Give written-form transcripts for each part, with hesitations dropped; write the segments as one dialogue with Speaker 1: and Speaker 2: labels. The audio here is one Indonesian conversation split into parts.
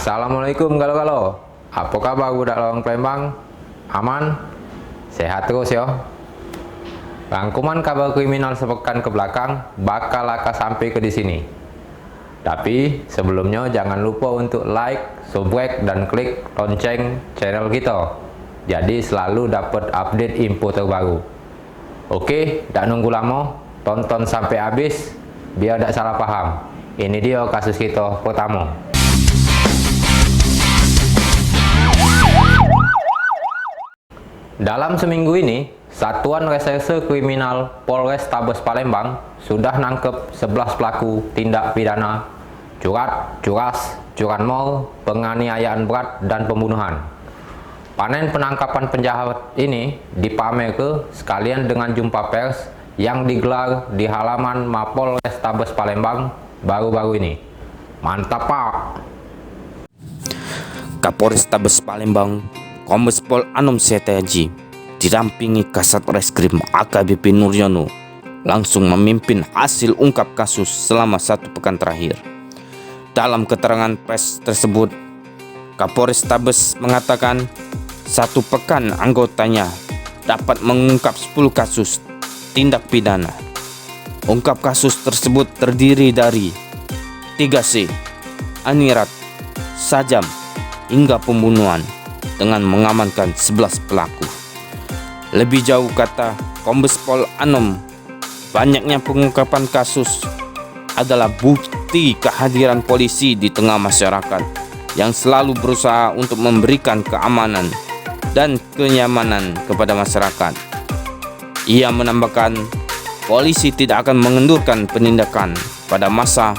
Speaker 1: Assalamualaikum galo-galo. Apa kabar budak lawang Palembang? Aman? Sehat terus yo. Rangkuman kabar kriminal sepekan ke belakang bakal akan sampai ke di sini. Tapi sebelumnya jangan lupa untuk like, subscribe dan klik lonceng channel kita. Jadi selalu dapat update info terbaru. Oke, tak nunggu lama, tonton sampai habis biar tak salah paham. Ini dia kasus kita pertama. Dalam seminggu ini, Satuan Reserse Kriminal Polrestabes Palembang sudah nangkep 11 pelaku tindak pidana curas, curanmor, penganiayaan berat, dan pembunuhan. Panen penangkapan penjahat ini dipamer sekalian dengan jumpa pers yang digelar di halaman Mapolrestabes Palembang baru-baru ini. Mantap, Pak!
Speaker 2: Kapolrestabes Palembang Kombes Pol Anom Setiaji dirampingi Kasat Reskrim AKBP Nuryono langsung memimpin hasil ungkap kasus selama 1 pekan terakhir. Dalam keterangan pers tersebut, Kapolrestabes mengatakan 1 pekan anggotanya dapat mengungkap 10 kasus tindak pidana. Ungkap kasus tersebut terdiri dari 3C, anirat, sajam, hingga pembunuhan dengan mengamankan 11 pelaku. Lebih jauh kata Kombes Pol Anom, banyaknya pengungkapan kasus adalah bukti kehadiran polisi di tengah masyarakat yang selalu berusaha untuk memberikan keamanan dan kenyamanan kepada masyarakat. Ia menambahkan, polisi tidak akan mengendurkan penindakan pada masa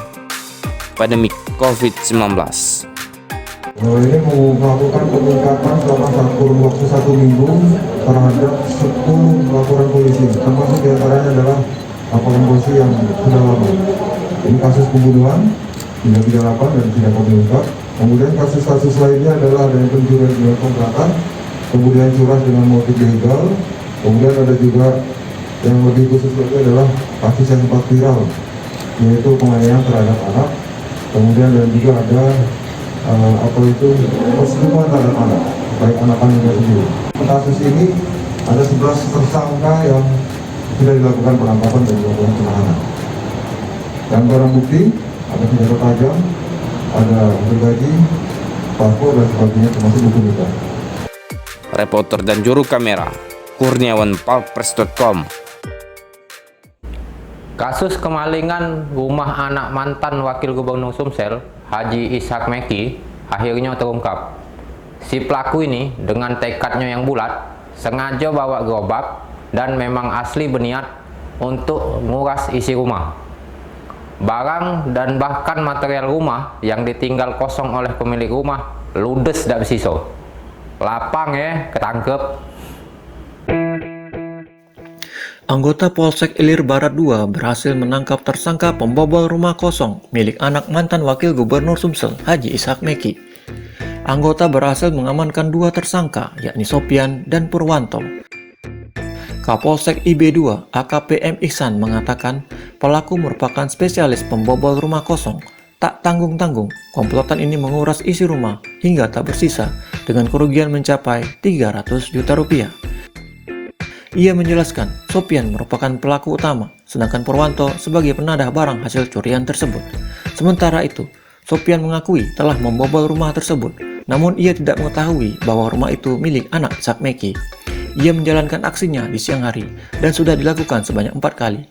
Speaker 2: pandemi COVID-19.
Speaker 3: Ini melakukan pengungkapan selama kurun waktu 1 minggu terhadap 10 laporan polisi, termasuk diantaranya adalah laporan polisi yang sudah lama. Ini kasus pembunuhan, tindak pidana dan tidak diungkap. Kemudian kasus-kasus lainnya adalah ada yang pencurian dengan kontrakan, kemudian curas dengan motif ilegal, kemudian ada juga yang lebih khusus lagi adalah kasus yang sempat viral, yaitu penganiayaan terhadap anak, kemudian dan juga ada perselingkuhan terhadap anak, baik anak-anaknya sendiri. Kasus ini ada 11 tersangka yang sudah dilakukan penangkapan dan dilakukan penahanan. Dan barang bukti ada senjata tajam, ada gergaji, paspor dan sebagainya, termasuk buku nikah.
Speaker 2: Reporter dan juru kamera Kurniawan, palpres.com.
Speaker 1: Kasus kemalingan rumah anak mantan Wakil Gubernur Sumsel, Haji Ishak Meki, akhirnya terungkap. Si pelaku ini dengan tekadnya yang bulat, sengaja bawa gerobak dan memang asli berniat untuk nguras isi rumah. Barang dan bahkan material rumah yang ditinggal kosong oleh pemilik rumah ludes dak bersisa. Lapang ya, ketangkep.
Speaker 4: Anggota Polsek Ilir Barat 2 berhasil menangkap tersangka pembobol rumah kosong milik anak mantan Wakil Gubernur Sumsel, Haji Ishak Meki. Anggota berhasil mengamankan 2 tersangka, yakni Sopian dan Purwanto. Kapolsek IB2 AKP M. Ihsan mengatakan pelaku merupakan spesialis pembobol rumah kosong. Tak tanggung-tanggung, komplotan ini menguras isi rumah hingga tak bersisa dengan kerugian mencapai 300 juta rupiah. Ia menjelaskan, Sopian merupakan pelaku utama, sedangkan Purwanto sebagai penadah barang hasil curian tersebut. Sementara itu, Sopian mengakui telah membobol rumah tersebut, namun ia tidak mengetahui bahwa rumah itu milik anak Ishak Meki. Ia menjalankan aksinya di siang hari dan sudah dilakukan sebanyak 4 kali.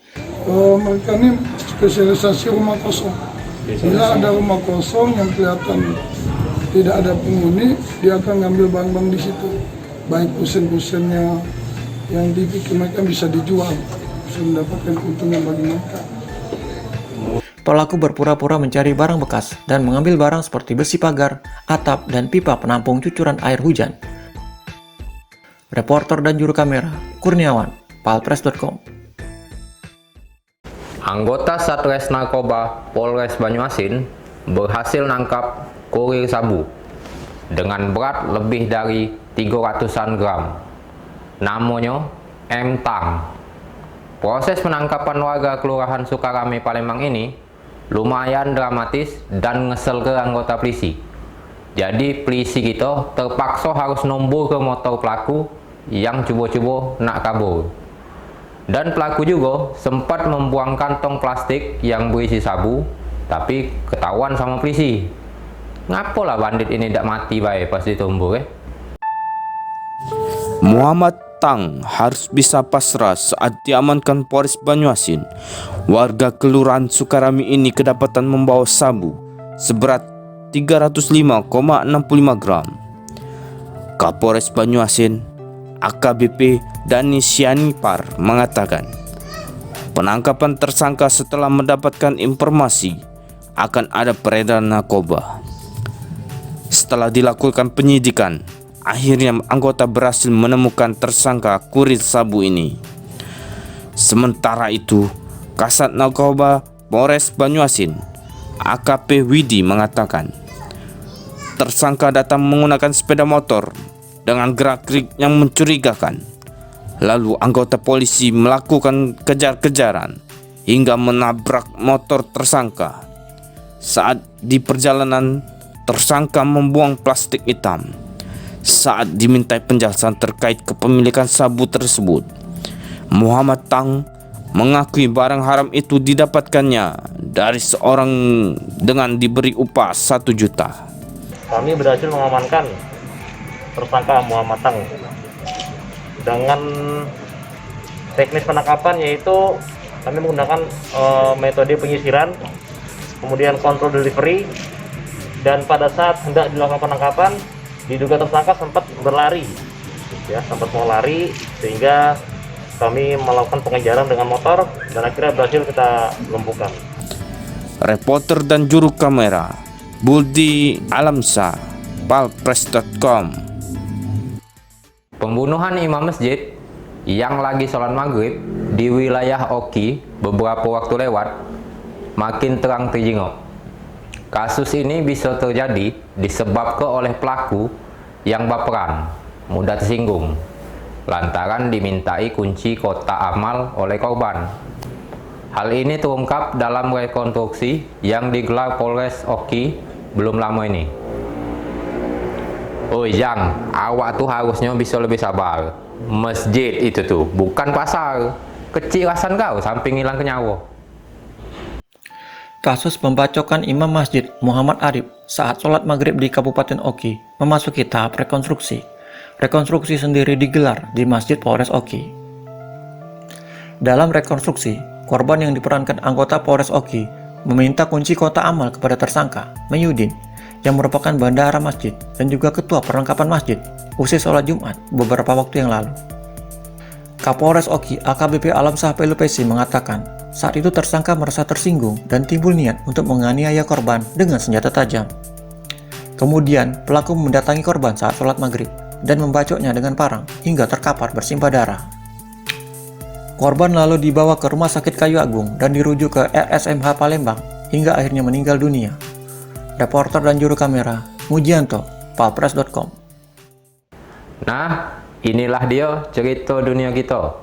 Speaker 5: Mereka ini spesialisasi rumah kosong. Bila ada rumah kosong yang kelihatan tidak ada penghuni, dia akan ngambil barang-barang di situ, baik kusen-kusennya yang dipikir mereka bisa dijual, bisa mendapatkan keuntungan bagi mereka.
Speaker 4: Pelaku berpura-pura mencari barang bekas dan mengambil barang seperti besi pagar, atap, dan pipa penampung cucuran air hujan. Reporter dan juru kamera Kurniawan, palpres.com.
Speaker 1: Anggota Satres Narkoba Polres Banyuasin berhasil nangkap kurir sabu dengan berat lebih dari 300-an gram. Namanya M. Tang. Proses penangkapan warga Kelurahan Sukarame Palembang ini lumayan dramatis dan ngeselke anggota polisi. Jadi polisi kita terpaksa harus nombor ke motor pelaku yang cuba-cuba nak kabur. Dan pelaku juga sempat membuang kantong plastik yang berisi sabu, tapi ketahuan sama polisi. Ngapalah bandit ini tidak mati baik pas ditombor
Speaker 2: Muhammad Tang harus bisa pasrah saat diamankan Polres Banyuasin. Warga Kelurahan Sukarami ini kedapatan membawa sabu seberat 305,65 gram. Kapolres Banyuasin AKBP Dani Sianipar mengatakan, penangkapan tersangka setelah mendapatkan informasi akan ada peredaran narkoba. Setelah dilakukan penyidikan, akhirnya anggota berhasil menemukan tersangka kurir sabu ini. Sementara itu, Kasat Narkoba Polres Banyuasin AKP Widi mengatakan, tersangka datang menggunakan sepeda motor dengan gerak-gerik yang mencurigakan. Lalu anggota polisi melakukan kejar-kejaran hingga menabrak motor tersangka. Saat di perjalanan, tersangka membuang plastik hitam. Saat dimintai penjelasan terkait kepemilikan sabu tersebut, Muhammad Tang mengakui barang haram itu didapatkannya dari seorang dengan diberi upah 1 juta.
Speaker 6: Kami berhasil mengamankan tersangka Muhammad Tang dengan teknis penangkapan, yaitu kami menggunakan metode penyisiran, kemudian kontrol delivery, dan pada saat hendak dilakukan penangkapan diduga tersangka sempat berlari, sempat mau lari, sehingga kami melakukan pengejaran dengan motor dan akhirnya berhasil kita lumpuhkan.
Speaker 2: Reporter dan juru kamera Budi Alamsa, palpres.com.
Speaker 1: Pembunuhan imam masjid yang lagi sholat maghrib di wilayah Oki beberapa waktu lewat makin terang terjengok. Kasus ini bisa terjadi disebabkan oleh pelaku yang baperan, mudah tersinggung, lantaran dimintai kunci kotak amal oleh korban. Hal ini terungkap dalam rekonstruksi yang digelar Polres Oki belum lama ini. Oh Jang, awak tuh harusnya bisa lebih sabar. Masjid itu tuh bukan pasar. Kecilasan kau sampai ngilang kenyawa.
Speaker 4: Kasus pembacokan Imam Masjid Muhammad Arif saat sholat maghrib di Kabupaten Oki memasuki tahap rekonstruksi. Rekonstruksi sendiri digelar di Masjid Polres Oki. Dalam rekonstruksi, korban yang diperankan anggota Polres Oki meminta kunci kotak amal kepada tersangka Mayudin yang merupakan bendahara masjid dan juga ketua perlengkapan masjid usai sholat Jumat beberapa waktu yang lalu. Kapolres Oki AKBP Alamsah PLPC mengatakan saat itu tersangka merasa tersinggung dan timbul niat untuk menganiaya korban dengan senjata tajam. Kemudian pelaku mendatangi korban saat sholat maghrib dan membacoknya dengan parang hingga terkapar bersimbah darah. Korban lalu dibawa ke Rumah Sakit Kayu Agung dan dirujuk ke RSMH Palembang hingga akhirnya meninggal dunia. Reporter dan juru kamera Mujianto, palpres.com.
Speaker 1: Nah, inilah dia cerita dunia kita.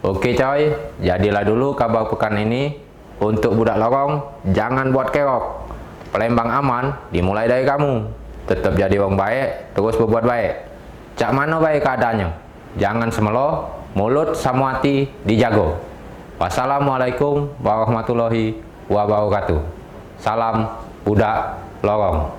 Speaker 1: Oke coy, jadilah dulu kabar pekan ini. Untuk budak lorong, jangan buat kerok. Palembang aman dimulai dari kamu. Tetap jadi orang baik, terus berbuat baik. Cak mana baik keadaannya? Jangan semelo, mulut sama hati dijago. Wassalamualaikum warahmatullahi wabarakatuh. Salam budak lorong.